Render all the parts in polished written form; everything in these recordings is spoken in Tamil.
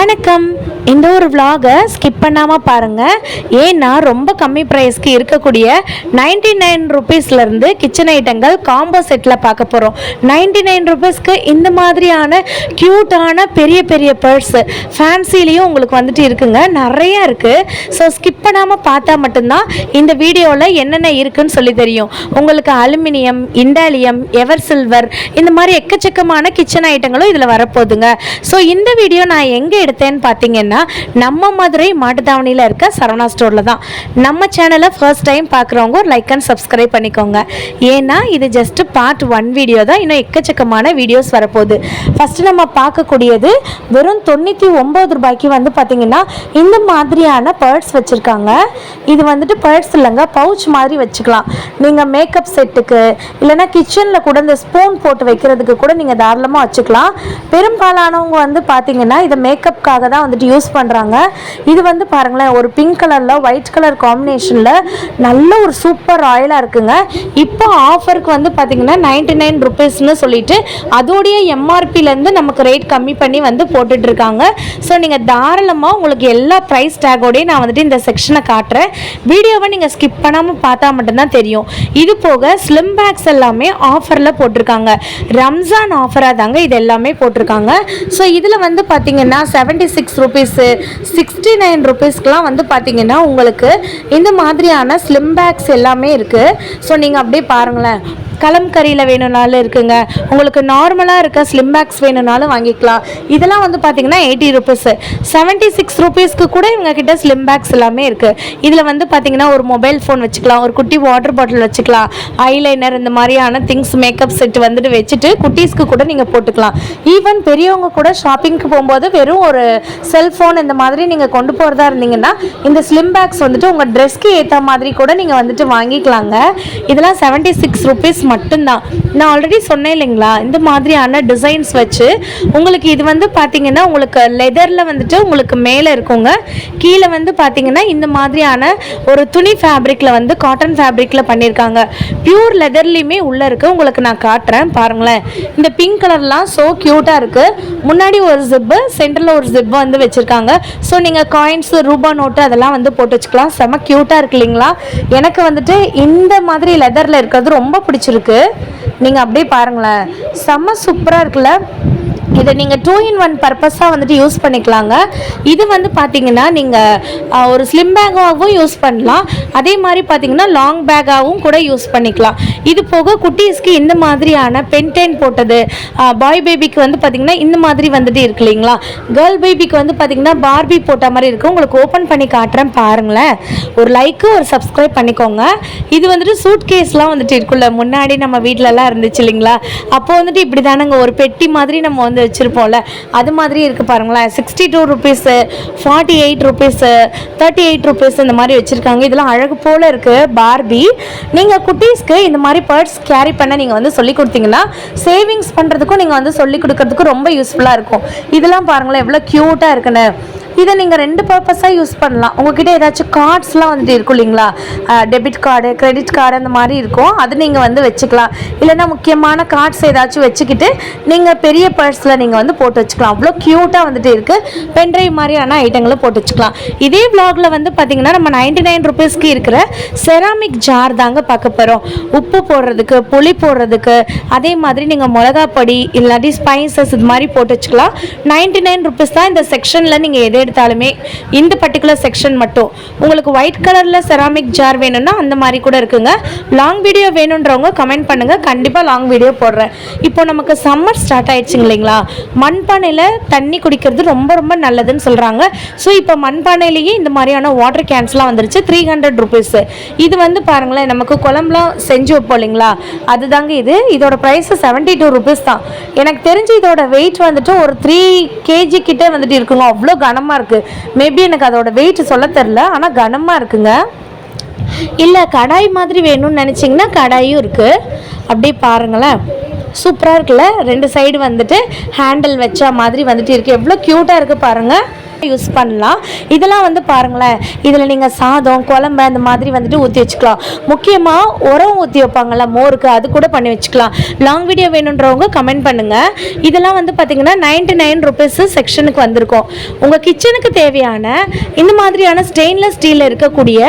வணக்கம். இந்த ஒரு vlog-ஐ ஸ்கிப் பண்ணாமல் பாருங்கள். ஏன்னா ரொம்ப கம்மி ப்ரைஸ்க்கு இருக்கக்கூடிய 99 ருபீஸ்லேருந்து கிச்சன் ஐட்டங்கள் காம்போ செட்டில் பார்க்க போகிறோம். 99 ருபீஸ்க்கு இந்த மாதிரியான க்யூட்டான பெரிய பெரிய பர்ஸு ஃபேன்சிலையும் உங்களுக்கு வந்துட்டு இருக்குங்க, நிறையா இருக்குது. ஸோ ஸ்கிப் பண்ணாமல் பார்த்தா மட்டும்தான் இந்த வீடியோவில் என்னென்ன இருக்குன்னு சொல்லி தெரியும். உங்களுக்கு அலுமினியம், இண்டாலியம், எவர் சில்வர் இந்த மாதிரி எக்கச்சக்கமான கிச்சன் ஐட்டங்களும் இதில் வரப்போகுதுங்க. ஸோ இந்த வீடியோ நான் எங்கே எடுத்தேன்னு பார்த்தீங்கன்னா நம்ம மதுரை மாட்டுத்தாவணியில் இருக்க சரவணா ஸ்டோரில் தான். நம்ம சேனலை ஃபர்ஸ்ட் டைம் பார்க்குறவங்க ஒரு லைக் அண்ட் சப்ஸ்கிரைப் பண்ணிக்கோங்க. ஏன்னா இது ஜஸ்ட் பார்ட் 1 வீடியோ தான், இன்னும் எக்கச்சக்கமான வீடியோஸ் வரப்போகுது. ஃபஸ்ட்டு நம்ம பார்க்கக்கூடியது வெறும் 99 ரூபாய்க்கு வந்து பார்த்திங்கன்னா இந்த மாதிரியான பர்ஸ் வச்சுருக்காங்க. இது வந்துட்டு பர்ஸ் இல்லைங்க, பவுச் மாதிரி வச்சுக்கலாம். நீங்கள் மேக்கப் செட்டுக்கு இல்லைன்னா கிச்சனில் கூட இந்த ஸ்பூன் போட்டு வைக்கிறதுக்கு கூட நீங்கள் தாராளமாக வச்சுக்கலாம். பெரும்பாலானவங்க வந்து பார்த்திங்கன்னா இதை மேக்கப்புக்காக தான் வந்துட்டு யூஸ் பண்ணுறாங்க. இது வந்து பாருங்களேன், ஒரு பிங்க் கலரில் ஒயிட் கலர் காம்பினேஷனில் நல்ல ஒரு சூப்பர் ராயலாக இருக்குங்க. இப்போ ஆஃபருக்கு வந்து பார்த்திங்கன்னா 99 ருபீஸ்னு சொல்லிட்டு அதோடைய எம்ஆர்பிலேருந்து நமக்கு ரேட் கம்மி பண்ணி வந்து போட்டுட்ருக்காங்க. ஸோ நீங்கள் தாராளமாக உங்களுக்கு எல்லா ப்ரைஸ் டேகோடையும் நான் வந்துட்டு இந்த செக்ஷனை காட்டுறேன். வீடியோவை நீங்கள் ஸ்கிப் பண்ணாமல் பார்த்தா மட்டும்தான் தெரியும். இது போக ஸ்லிம் பேக்ஸ் எல்லாமே ஆஃபரில் போட்டிருக்காங்க. ரம்ஜான் ஆஃபராக தாங்க இது எல்லாமே போட்டிருக்காங்க. ஸோ இதில் வந்து பார்த்திங்கன்னா 76 ருபீஸு 69 ருபீஸ்க்கெலாம் வந்து பார்த்திங்கன்னா உங்களுக்கு இந்த மாதிரியான ஸ்லிம் பேக்ஸ் எல்லாமே இருக்குது. ஸோ நீங்கள் அப்படியே பாருங்களேன், கலம்கரியில் வேணும்னாலும் இருக்குங்க, உங்களுக்கு நார்மலாக இருக்க ஸ்லிம் பேக்ஸ் வேணும்னாலும் வாங்கிக்கலாம். இதெல்லாம் வந்து பார்த்திங்கன்னா 80 ருபீஸு 76 ருபீஸ்க்கு கூட இவங்க கிட்ட ஸ்லிம் பேக்ஸ் எல்லாமே இருக்குது. இதில் வந்து பார்த்திங்கன்னா ஒரு மொபைல் ஃபோன் வச்சுக்கலாம், ஒரு குட்டி வாட்டர் பாட்டில் வச்சுக்கலாம், ஐலைனர் இந்த மாதிரியான திங்ஸ் மேக்கப் செட் வந்துட்டு வச்சுட்டு குட்டீஸ்க்கு கூட நீங்கள் போட்டுக்கலாம். ஈவன் பெரியவங்க கூட ஷாப்பிங்க்கு போகும்போது வெறும் ஒரு செல்ஃபோன் இந்த மாதிரி நீங்கள் கொண்டு போகிறதா இருந்தீங்கன்னா இந்த ஸ்லிம் பேக்ஸ் வந்துட்டு உங்கள் ட்ரெஸ்க்கு ஏற்ற மாதிரி கூட நீங்கள் வந்துட்டு வாங்கிக்கலாங்க. இதெல்லாம் 76 ருபீஸ் மட்டும்தான். நான் ஆல்ரெடி சொன்னேன் இல்லைங்களா, இந்த மாதிரியான டிசைன்ஸ் வச்சு உங்களுக்கு இது வந்து பார்த்தீங்கன்னா உங்களுக்கு லெதரில் வந்துட்டு உங்களுக்கு மேலே இருக்குங்க, கீழே வந்து பார்த்தீங்கன்னா இந்த மாதிரியான ஒரு துணி ஃபேப்ரிக்கில் வந்து காட்டன் ஃபேப்ரிக்கில் பண்ணியிருக்காங்க. பியூர் லெதர்லேயுமே உள்ளே இருக்குது, உங்களுக்கு நான் காட்டுறேன் பாருங்களேன். இந்த பிங்க் கலர்லாம் ஸோ க்யூட்டாக இருக்குது. முன்னாடி ஒரு ஜிப்பு, சென்டரில் ஒரு ஜிப்பு வந்து வச்சுருக்காங்க. ஸோ நீங்கள் காயின்ஸு, ரூபா நோட்டு அதெல்லாம் வந்து போட்டு வச்சுக்கலாம். செம்ம க்யூட்டாக இருக்கு இல்லைங்களா. எனக்கு வந்துட்டு இந்த மாதிரி லெதரில் இருக்கிறது ரொம்ப பிடிச்சிருக்கு. நீங்கள் அப்படியே பாருங்களேன், செம்ம சூப்பராக இருக்குல்ல. இதை நீங்கள் 2-in-1 பர்பஸாக வந்துட்டு யூஸ் பண்ணிக்கலாங்க. இது வந்து பார்த்தீங்கன்னா நீங்கள் ஒரு ஸ்லிம் பேக்காகவும் யூஸ் பண்ணலாம், அதே மாதிரி பார்த்தீங்கன்னா லாங் பேக்காகவும் கூட யூஸ் பண்ணிக்கலாம். இது போக குட்டீஸ்க்கு இந்த மாதிரியான பென்டென் போட்டது, பாய் பேபிக்கு வந்து பார்த்திங்கன்னா இந்த மாதிரி வந்துட்டு இருக்கு இல்லைங்களா, கேர்ள் பேபிக்கு வந்து பார்த்திங்கன்னா பார்பி போட்ட மாதிரி இருக்குது. உங்களுக்கு ஓப்பன் பண்ணி காட்டுறேன் பாருங்களேன். ஒரு லைக்கு ஒரு சப்ஸ்கிரைப் பண்ணிக்கோங்க. இது வந்துட்டு சூட் கேஸ்லாம் வந்துட்டு இருக்குல்ல, முன்னாடி நம்ம வீட்டிலலாம் இருந்துச்சு இல்லைங்களா, அப்போ வந்துட்டு இப்படி தானங்க ஒரு பெட்டி மாதிரி நம்ம வந்து வச்சுருப்போம்ல, அது மாதிரி இருக்குது பாருங்களேன். 62 ருபீஸு, 48 ருபீஸு, 38 ருபீஸ் இந்த மாதிரி வச்சுருக்காங்க. இதெல்லாம் அழகு போல் இருக்குது பார்பி. நீங்கள் குட்டீஸ்க்கு இந்த மாதிரி பர்ஸ் கேரி பண்ண நீங்கள் வந்து சொல்லி கொடுத்தீங்கன்னா சேவிங்ஸ் பண்ணுறதுக்கும் நீங்கள் வந்து சொல்லி கொடுக்கறதுக்கும் ரொம்ப யூஸ்ஃபுல்லாக இருக்கும். இதெல்லாம் பாருங்களேன் எவ்வளோ க்யூட்டாக இருக்குன்னு. இதை நீங்கள் 2 பர்பஸாக யூஸ் பண்ணலாம். உங்ககிட்ட ஏதாச்சும் கார்ட்ஸ்லாம் வந்துட்டு இருக்கும் இல்லைங்களா, டெபிட் கார்டு, கிரெடிட் கார்டு அந்த மாதிரி இருக்கும், அது நீங்கள் வந்து வச்சுக்கலாம். இல்லைன்னா முக்கியமான கார்ட்ஸ் ஏதாச்சும் வச்சுக்கிட்டு நீங்கள் பெரிய பர்ஸில் நீங்கள் வந்து போட்டு வச்சுக்கலாம். அவ்வளோ க்யூட்டாக வந்துட்டு இருக்குது. பென்ட்ரைவ் மாதிரியான ஐட்டங்களும் போட்டு வச்சுக்கலாம். இதே விளாகில் வந்து பார்த்திங்கன்னா நம்ம 99 ருபீஸ்க்கு இருக்கிற செராமிக் ஜார் தாங்க பார்க்க போகிறோம். உப்பு போடுறதுக்கு, புளி போடுறதுக்கு, அதே மாதிரி நீங்கள் மிளகா பொடி இல்லாட்டி ஸ்பைசஸ் இது மாதிரி போட்டு வச்சுக்கலாம். 99 ருபீஸ் தான். இந்த செக்ஷனில் நீங்கள் எது எடுத்தாலுமே இந்த பர்டிகுலர் செக்ஷன் மட்டும் உங்களுக்கு ஒயிட் கலரில் செராமிக் ஜார் வேணும்னா அந்த மாதிரி கூட இருக்குங்க. லாங் வீடியோ வேணுன்றவங்க கமெண்ட் பண்ணுங்கள், கண்டிப்பாக லாங் வீடியோ போடுறேன். இப்போ நமக்கு சம்மர் ஸ்டார்ட் ஆயிடுச்சுங்க இல்லைங்களா, மண்பானையில் தண்ணி குடிக்கிறது ரொம்ப ரொம்ப நல்லதுன்னு சொல்கிறாங்க. ஸோ இப்போ மண்பானையிலேயே இந்த மாதிரியான வாட்டர் கேன்ஸ்லாம் வந்துருச்சு. 300 ருபீஸு. இது வந்து பாருங்களேன், நமக்கு குழம்புலாம் செஞ்சு வைப்போம் இல்லைங்களா, அதுதாங்க இது. இதோட ப்ரைஸு 72 ருபீஸ் தான். எனக்கு தெரிஞ்சு இதோட வெயிட் வந்துட்டு ஒரு 3 kg கிட்டே வந்துட்டு இருக்குங்க. அவ்வளோ கனமாக இருக்குது. மேபி எனக்கு அதோட வெயிட் சொல்ல தெரில, ஆனால் கனமாக இருக்குங்க. இல்லை கடாய் மாதிரி வேணும்னு நினச்சிங்கன்னா கடாயும் இருக்குது. அப்படியே பாருங்களேன், சூப்பராக இருக்குல்ல. 2 சைடு வந்துட்டு ஹேண்டில் வச்சா மாதிரி வந்துட்டு இருக்குது. எவ்வளோ க்யூட்டாக இருக்குது பாருங்கள். யூஸ் பண்ணலாம். இதெல்லாம் வந்து பாருங்களேன், இதில் நீங்கள் சாதம் குழம்பு அந்த மாதிரி வந்துட்டு ஊற்றி வச்சுக்கலாம். முக்கியமாக உரம் ஊற்றி வைப்பாங்கள்ல மோருக்கு, அது கூட பண்ணி வச்சுக்கலாம். லாங் வீடியோ வேணுன்றவங்க கமெண்ட் பண்ணுங்கள். இதெல்லாம் வந்து பார்த்தீங்கன்னா 99 ருபீஸ் செக்ஷனுக்கு வந்திருக்கும். உங்கள் கிச்சனுக்கு தேவையான இந்த மாதிரியான ஸ்டெயின்லெஸ் ஸ்டீலில் இருக்கக்கூடிய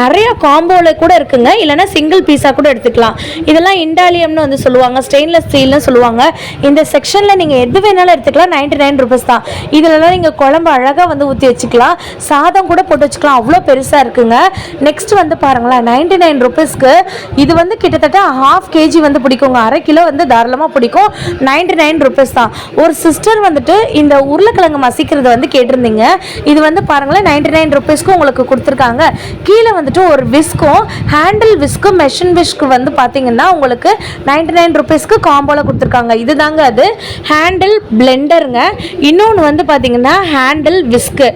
நிறைய காம்போவில் கூட இருக்குங்க. இல்லைனா சிங்கிள் பீஸாக கூட எடுத்துக்கலாம். இதெல்லாம் இண்டாலியம்னு வந்து சொல்லுவாங்க, ஸ்டெயின்லெஸ் ஸ்டீல்னு சொல்லுவாங்க. இந்த செக்ஷனில் நீங்கள் எது வேணாலும் எடுத்துக்கலாம். 99 ருபீஸ் தான். இதிலலாம் நீங்கள் குழம்பு அழகாக வந்து ஊற்றி வச்சுக்கலாம். சாதம் கூட போட்டு வச்சுக்கலாம். அவ்வளோ பெருசாக இருக்குங்க. நெக்ஸ்ட் வந்து பாருங்களேன், 99 ருபீஸ்க்கு இது வந்து கிட்டத்தட்ட 1/2 kg வந்து பிடிக்குங்க. 1/2 கிலோ வந்து தாராளமாக பிடிக்கும். 99 ருபீஸ் தான். ஒரு சிஸ்டர் வந்துட்டு இந்த உருளைக்கிழங்கு மசிக்கிறது வந்து கேட்டிருந்தீங்க. இது வந்து பாருங்களேன் 99 ருபீஸ்க்கு உங்களுக்கு கொடுத்துருக்காங்க. கீழே வந்துட்டு ஒரு விஸ்க்கும் ஹேண்டில் விஸ்க்கும் மெஷின் விஸ்க்கு வந்து பார்த்தீங்கன்னா உங்களுக்கு 99 ருபீஸ்க்கு காம்போவில் கொடுத்துருக்காங்க. இதுதாங்க அது ஹேண்டில் பிளெண்டருங்க. இன்னொன்று வந்து பார்த்தீங்கன்னா ஹேண்டில் விஸ்க்கு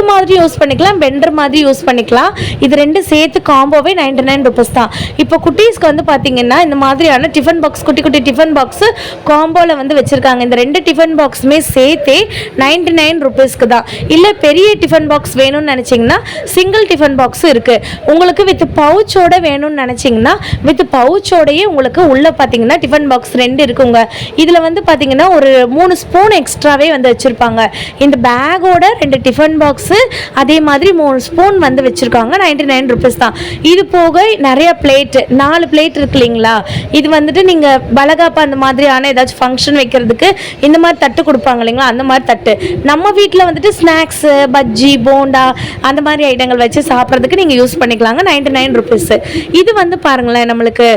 மாதிரி யூஸ் பண்ணிக்கலாம், பெண்டர் மாதிரி யூஸ் பண்ணிக்கலாம். இது ரெண்டு சேர்த்து காம்போவே 99 ருபீஸ் தான். இப்போ குட்டீஸ்க்கு வந்து பார்த்தீங்கன்னா இந்த மாதிரியான டிஃபன் பாக்ஸ், குட்டி குட்டி டிஃபன் பாக்ஸ் காம்போவில் வந்து வச்சுருக்காங்க. இந்த ரெண்டு டிஃபன் பாக்ஸுமே சேர்த்தே 99 ருபீஸ்க்கு தான். இல்லை பெரிய டிஃபன் பாக்ஸ் வேணும்னு நினச்சிங்கன்னா சிங்கிள் டிஃபன் பாக்ஸும் இருக்குது. உங்களுக்கு வித் பவுச்சோட வேணும்னு நினச்சிங்கன்னா வித் பவுச்சோடையே உங்களுக்கு உள்ளே பார்த்தீங்கன்னா டிஃபன் பாக்ஸ் 2 இருக்குங்க. இதில் வந்து பார்த்தீங்கன்னா ஒரு 3 ஸ்பூன் எக்ஸ்ட்ராவே வந்து வச்சுருப்பாங்க. இந்த பேக்கோட 2 டிஃபன் பாக்ஸு அதே மாதிரி 3 ஸ்பூன் வந்து வச்சுருக்காங்க. 99 ருபீஸ் தான். இது போக நிறைய பிளேட்டு, 4 பிளேட் இருக்கு இல்லைங்களா. இது வந்துட்டு நீங்கள் பலகாப்பா அந்த மாதிரியான ஏதாச்சும் ஃபங்க்ஷன் வைக்கிறதுக்கு இந்த மாதிரி தட்டு கொடுப்பாங்க இல்லைங்களா, அந்த மாதிரி தட்டு. நம்ம வீட்டில் வந்துட்டு ஸ்நாக்ஸு, பஜ்ஜி, போண்டா அந்த மாதிரி ஐட்டங்கள் வச்சு சாப்பிட்றதுக்கு நீங்கள் யூஸ் பண்ணிக்கலாங்க. 99 ருபீஸு. இது வந்து பாருங்களேன் நம்மளுக்கு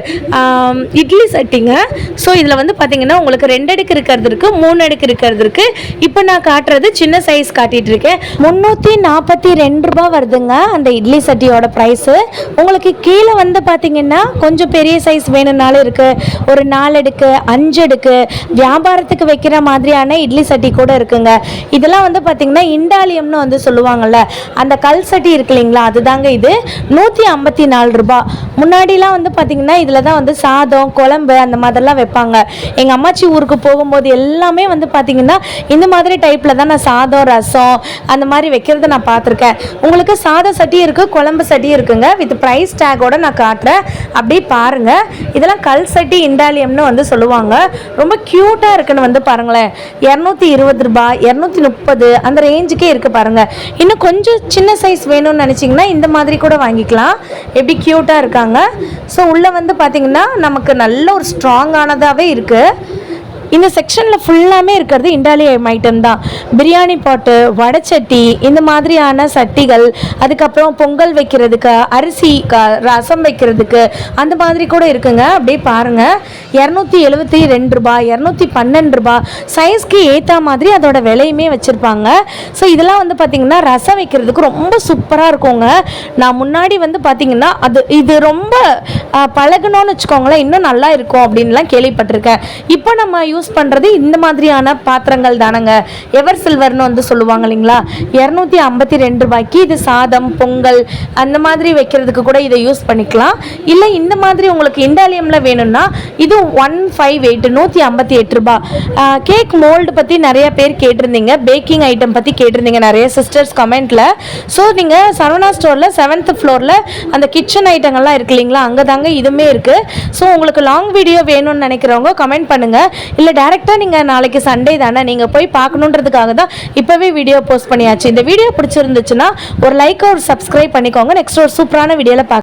இட்லி சட்டிங்க. ஸோ இதில் வந்து பார்த்தீங்கன்னா உங்களுக்கு 2 அடுக்கு இருக்கிறது இருக்குது, 3 அடுக்கு இருக்கிறது இருக்குது. இப்போ நான் காட்டுறது சின்ன சைஸ் காட்டிகிட்டு இருக்கேன். 342 ரூபா வருதுங்க அந்த இட்லி சட்டியோட ப்ரைஸு. உங்களுக்கு கீழே வந்து பார்த்தீங்கன்னா கொஞ்சம் பெரிய சைஸ் வேணும்னாலும் இருக்குது. ஒரு 4 அடுக்கு 5 அடுக்கு வியாபாரத்துக்கு வைக்கிற மாதிரியான இட்லி சட்டி கூட இருக்குங்க. இதெல்லாம் வந்து பார்த்தீங்கன்னா இண்டாலியம்னு வந்து சொல்லுவாங்கள்ல, அந்த கல் சட்டி இருக்கு இல்லைங்களா, அதுதாங்க இது. 154 ரூபா. முன்னாடிலாம் வந்து பார்த்தீங்கன்னா இதில் தான் வந்து சாதம் குழம்பு அந்த மாதிரிலாம் வைப்பாங்க. எங்கள் அம்மாச்சி ஊருக்கு போகும்போது எல்லாமே வந்து பார்த்தீங்கன்னா இந்த மாதிரி டைப்பில் தான் நான் சாதம் ரசம் அந்த மாதிரி வைக்கிறத நான் பார்த்துருக்கேன். உங்களுக்கு சாத சட்டி இருக்குது, குழம்பு சட்டி இருக்குங்க. வித் ப்ரைஸ் டேக்கோட நான் காட்டுறேன், அப்படியே பாருங்கள். இதெல்லாம் கல் சட்டி இண்டாலியம்னு வந்து சொல்லுவாங்க. ரொம்ப க்யூட்டாக இருக்குன்னு வந்து பாருங்களேன். 220 ரூபா, 230 அந்த ரேஞ்சுக்கே இருக்குது பாருங்கள். இன்னும் கொஞ்சம் சின்ன சைஸ் வேணும்னு நினச்சிங்கன்னா இந்த மாதிரி கூட வாங்கிக்கலாம். எப்படி க்யூட்டாக இருக்காங்க. ஸோ உள்ளே வந்து பார்த்தீங்கன்னா நமக்கு நல்ல ஒரு ஸ்ட்ராங்கானதாகவே இருக்குது. இந்த செக்ஷனில் ஃபுல்லாமே இருக்கிறது இண்டாலியம் ஐட்டம் தான். பிரியாணி பாட்டு, வடைச்சட்டி, இந்த மாதிரியான சட்டிகள், அதுக்கப்புறம் பொங்கல் வைக்கிறதுக்கு, அரிசி ரசம் வைக்கிறதுக்கு அந்த மாதிரி கூட இருக்குங்க. அப்படியே பாருங்கள். 272 ரூபா, 212 ரூபா சைஸ்க்கு ஏற்ற மாதிரி அதோட விலையுமே வச்சுருப்பாங்க. ஸோ இதெல்லாம் வந்து பார்த்திங்கன்னா ரசம் வைக்கிறதுக்கு ரொம்ப சூப்பராக இருக்குங்க. நான் முன்னாடி வந்து பார்த்திங்கன்னா இது ரொம்ப பழகணும்னு வச்சுக்கோங்களேன், இன்னும் நல்லா இருக்கும் அப்படின்லாம் கேள்விப்பட்டிருக்கேன். இப்போ நம்ம யூஸ் பண்ணுறது இந்த மாதிரியான பாத்திரங்கள் தானங்க, எவர் சில்வர்னு வந்து சொல்லுவாங்க இல்லைங்களா. 252 ரூபாய்க்கு இது சாதம் பொங்கல் அந்த மாதிரி வைக்கிறதுக்கு கூட இதை யூஸ் பண்ணிக்கலாம். இல்லை இந்த மாதிரி உங்களுக்கு இண்டாலியமில் வேணும்னா இது 158 158 ரூபா. கேக் மோல்டு பற்றி நிறைய பேர் கேட்டிருந்தீங்க, பேக்கிங் ஐட்டம் பற்றி கேட்டிருந்தீங்க நிறைய சிஸ்டர்ஸ் கமெண்ட்டில். ஸோ நீங்கள் சரவணா ஸ்டோரில் 7th ஃப்ளோரில் அந்த கிச்சன் ஐட்டங்கள்லாம் இருக்கு இல்லைங்களா, அங்கே தாங்க இதுவுமே இருக்குது. ஸோ உங்களுக்கு லாங் வீடியோ வேணும்னு நினைக்கிறவங்க கமெண்ட் பண்ணுங்கள். இல்லை டேரெக்டாக நீங்கள் நாளைக்கு சண்டே தானே நீங்கள் போய் பார்க்கணுன்றதுக்காக தான் இப்போவே வீடியோ போஸ்ட் பண்ணியாச்சு. இந்த வீடியோ பிடிச்சிருந்துச்சுன்னா ஒரு லைக் ஒரு சப்ஸ்கிரைப் பண்ணிக்கோங்க. நெக்ஸ்ட் ஒரு சூப்பரான வீடியோவில் பார்க்க